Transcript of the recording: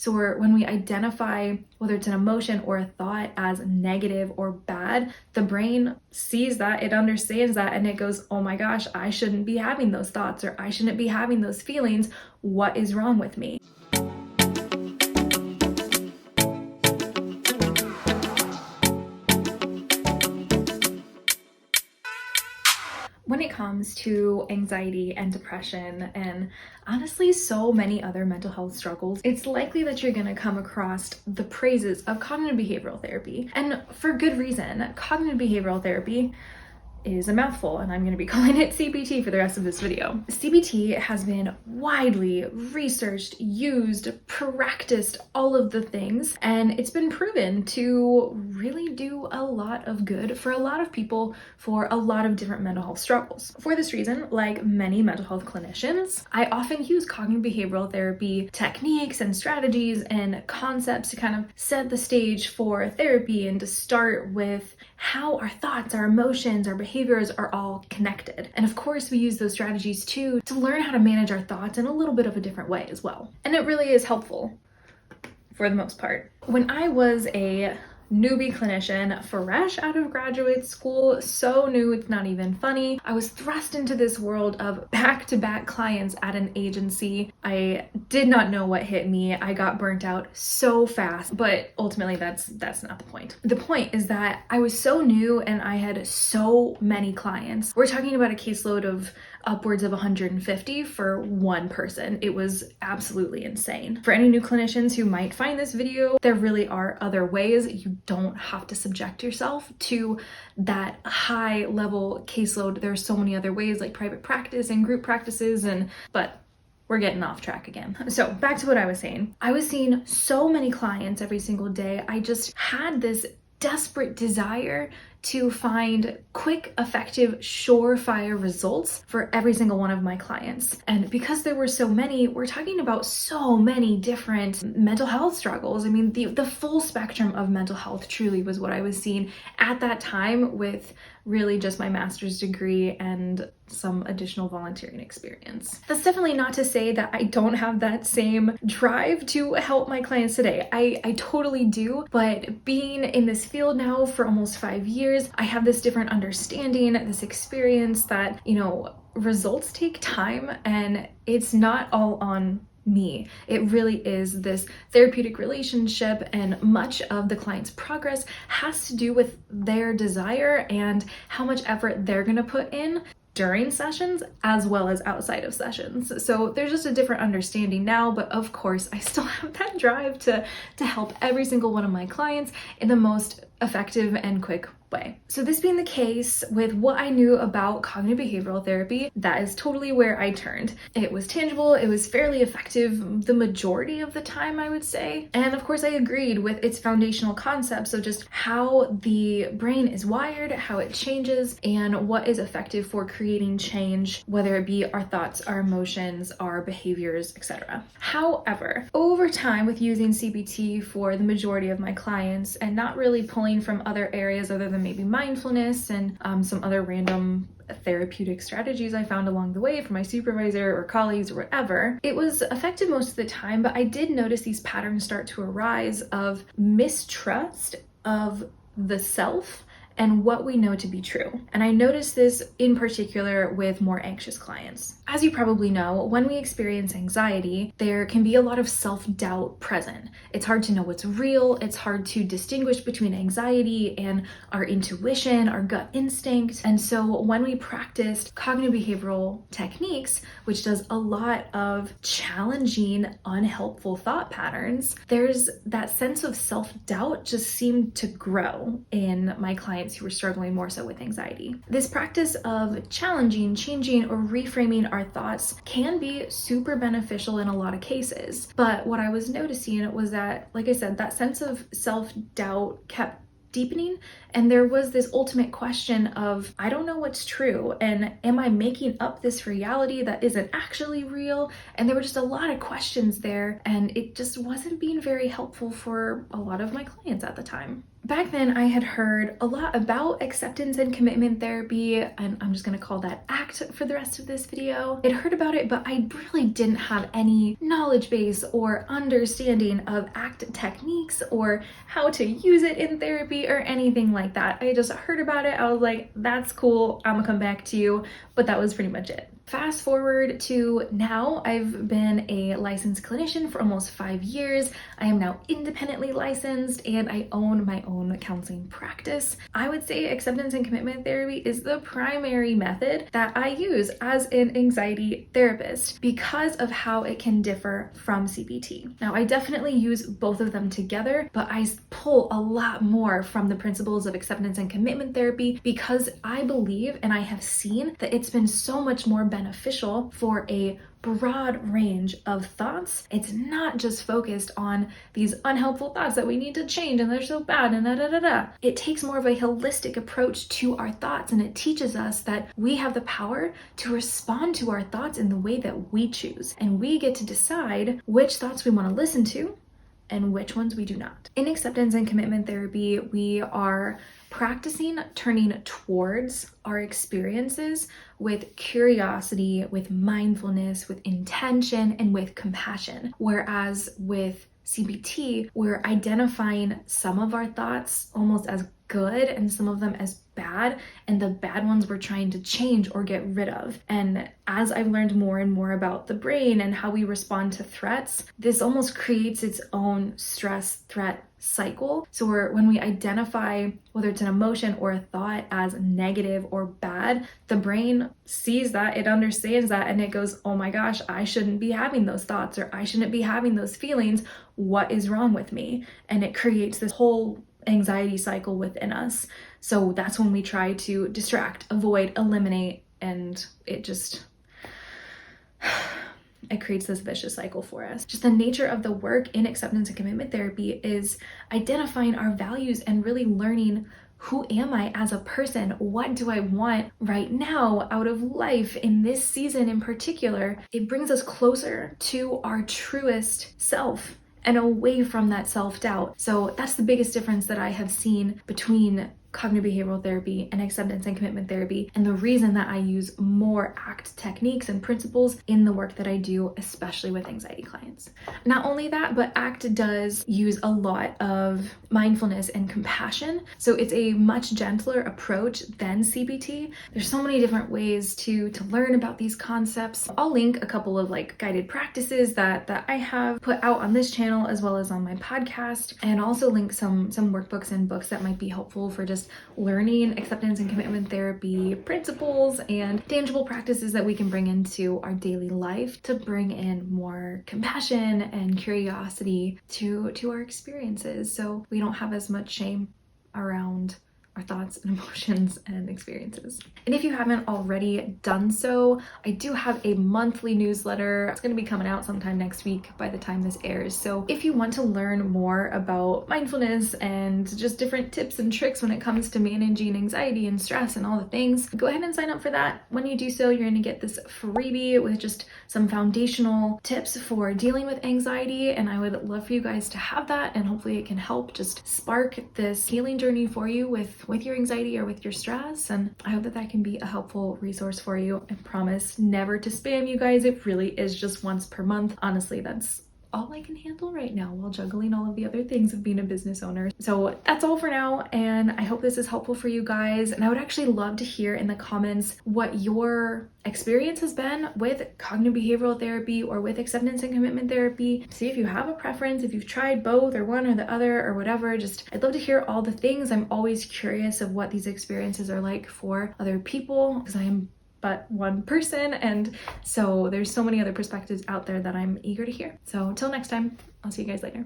So when we identify whether it's an emotion or a thought as negative or bad, the brain sees that, it understands that, and it goes, oh my gosh, I shouldn't be having those thoughts, or I shouldn't be having those feelings. What is wrong with me? When it comes to anxiety and depression and honestly so many other mental health struggles, it's likely that you're going to come across the praises of cognitive behavioral therapy. And for good reason. Cognitive behavioral therapy is a mouthful, and I'm going to be calling it CBT for the rest of this video. CBT has been widely researched, used, practiced, all of the things, and it's been proven to really do a lot of good for a lot of people for a lot of different mental health struggles. For this reason, like many mental health clinicians, I often use cognitive behavioral therapy techniques and strategies and concepts to kind of set the stage for therapy and to start with how our thoughts, our emotions, our behaviors are all connected. And of course, we use those strategies too to learn how to manage our thoughts in a little bit of a different way as well. And it really is helpful for the most part. When I was a newbie clinician, fresh out of graduate school, so new it's not even funny, I was thrust into this world of back-to-back clients at an agency. I did not know what hit me. I got burnt out so fast, but ultimately that's not the point. The point is that I was so new and I had so many clients. We're talking about a caseload of upwards of 150 for one person. It was absolutely insane. For any new clinicians who might find this video, there really are other ways. You don't have to subject yourself to that high level caseload. There are so many other ways, like private practice and group practices, but we're getting off track again. So back to what I was saying. I was seeing so many clients every single day. I just had this desperate desire to find quick, effective, surefire results for every single one of my clients. And because there were so many, we're talking about so many different mental health struggles. I mean, the full spectrum of mental health truly was what I was seeing at that time, with really just my master's degree and some additional volunteering experience. That's definitely not to say that I don't have that same drive to help my clients today. I totally do, but being in this field now for almost 5 years, I have this different understanding, this experience that, results take time, and it's not all on me. It really is this therapeutic relationship, and much of the client's progress has to do with their desire and how much effort they're going to put in during sessions as well as outside of sessions. So there's just a different understanding now, but of course I still have that drive to help every single one of my clients in the most effective and quick way. So this being the case, with what I knew about cognitive behavioral therapy, that is totally where I turned. It was tangible, it was fairly effective the majority of the time, I would say. And of course I agreed with its foundational concepts of just how the brain is wired, how it changes, and what is effective for creating change, whether it be our thoughts, our emotions, our behaviors, etc. However, over time, with using CBT for the majority of my clients and not really pulling from other areas other than maybe mindfulness and some other random therapeutic strategies I found along the way from my supervisor or colleagues or whatever, it was effective most of the time, but I did notice these patterns start to arise of mistrust of the self and what we know to be true. And I noticed this in particular with more anxious clients. As you probably know, when we experience anxiety, there can be a lot of self-doubt present. It's hard to know what's real. It's hard to distinguish between anxiety and our intuition, our gut instinct. And so when we practiced cognitive behavioral techniques, which does a lot of challenging, unhelpful thought patterns, there's that sense of self-doubt just seemed to grow in my clients who were struggling more so with anxiety. This practice of challenging, changing, or reframing our thoughts can be super beneficial in a lot of cases. But what I was noticing was that, like I said, that sense of self-doubt kept deepening, and there was this ultimate question of, I don't know what's true, and am I making up this reality that isn't actually real? And there were just a lot of questions there, and it just wasn't being very helpful for a lot of my clients at the time. Back then, I had heard a lot about acceptance and commitment therapy, and I'm just gonna call that ACT for the rest of this video. I'd heard about it, but I really didn't have any knowledge base or understanding of ACT techniques or how to use it in therapy or anything like that. I just heard about it. I was like, that's cool, I'm gonna come back to you, but that was pretty much it. Fast forward to now, I've been a licensed clinician for almost 5 years. I am now independently licensed and I own my own counseling practice. I would say acceptance and commitment therapy is the primary method that I use as an anxiety therapist because of how it can differ from CBT. Now, I definitely use both of them together, but I pull a lot more from the principles of acceptance and commitment therapy because I believe and I have seen that it's been so much more beneficial for a broad range of thoughts. It's not just focused on these unhelpful thoughts that we need to change and they're so bad and da. It takes more of a holistic approach to our thoughts, and it teaches us that we have the power to respond to our thoughts in the way that we choose, and we get to decide which thoughts we want to listen to and which ones we do not. In acceptance and commitment therapy, we are practicing turning towards our experiences with curiosity, with mindfulness, with intention, and with compassion. Whereas with CBT, we're identifying some of our thoughts almost as good and some of them as bad, and the bad ones we're trying to change or get rid of. And as I've learned more and more about the brain and how we respond to threats, this almost creates its own stress threat cycle. So when we identify whether it's an emotion or a thought as negative or bad, the brain sees that, it understands that, and it goes, oh my gosh, I shouldn't be having those thoughts, or I shouldn't be having those feelings. What is wrong with me? And it creates this whole anxiety cycle within us. So that's when we try to distract, avoid, eliminate, and it creates this vicious cycle for us. Just the nature of the work in acceptance and commitment therapy is identifying our values and really learning, who am I as a person? What do I want right now out of life in this season in particular? It brings us closer to our truest self and away from that self-doubt. So that's the biggest difference that I have seen between cognitive behavioral therapy and acceptance and commitment therapy, and the reason that I use more ACT techniques and principles in the work that I do, especially with anxiety clients. Not only that, but ACT does use a lot of mindfulness and compassion, so it's a much gentler approach than CBT. There's so many different ways to learn about these concepts. I'll link a couple of guided practices that I have put out on this channel as well as on my podcast, and also link some workbooks and books that might be helpful for just learning acceptance and commitment therapy principles and tangible practices that we can bring into our daily life to bring in more compassion and curiosity to our experiences, so we don't have as much shame around our thoughts and emotions and experiences. And if you haven't already done so, I do have a monthly newsletter. It's going to be coming out sometime next week by the time this airs. So if you want to learn more about mindfulness and just different tips and tricks when it comes to managing anxiety and stress and all the things, go ahead and sign up for that. When you do so, you're going to get this freebie with just some foundational tips for dealing with anxiety. And I would love for you guys to have that, and hopefully it can help just spark this healing journey for you with your anxiety or with your stress. And I hope that can be a helpful resource for you. I promise never to spam you guys. It really is just once per month. Honestly, that's all I can handle right now while juggling all of the other things of being a business owner. So that's all for now, and I hope this is helpful for you guys. And I would actually love to hear in the comments what your experience has been with cognitive behavioral therapy or with acceptance and commitment therapy. See if you have a preference, if you've tried both or one or the other or whatever. Just I'd love to hear all the things. I'm always curious of what these experiences are like for other people, because I am but one person, and so there's so many other perspectives out there that I'm eager to hear. So until next time, I'll see you guys later.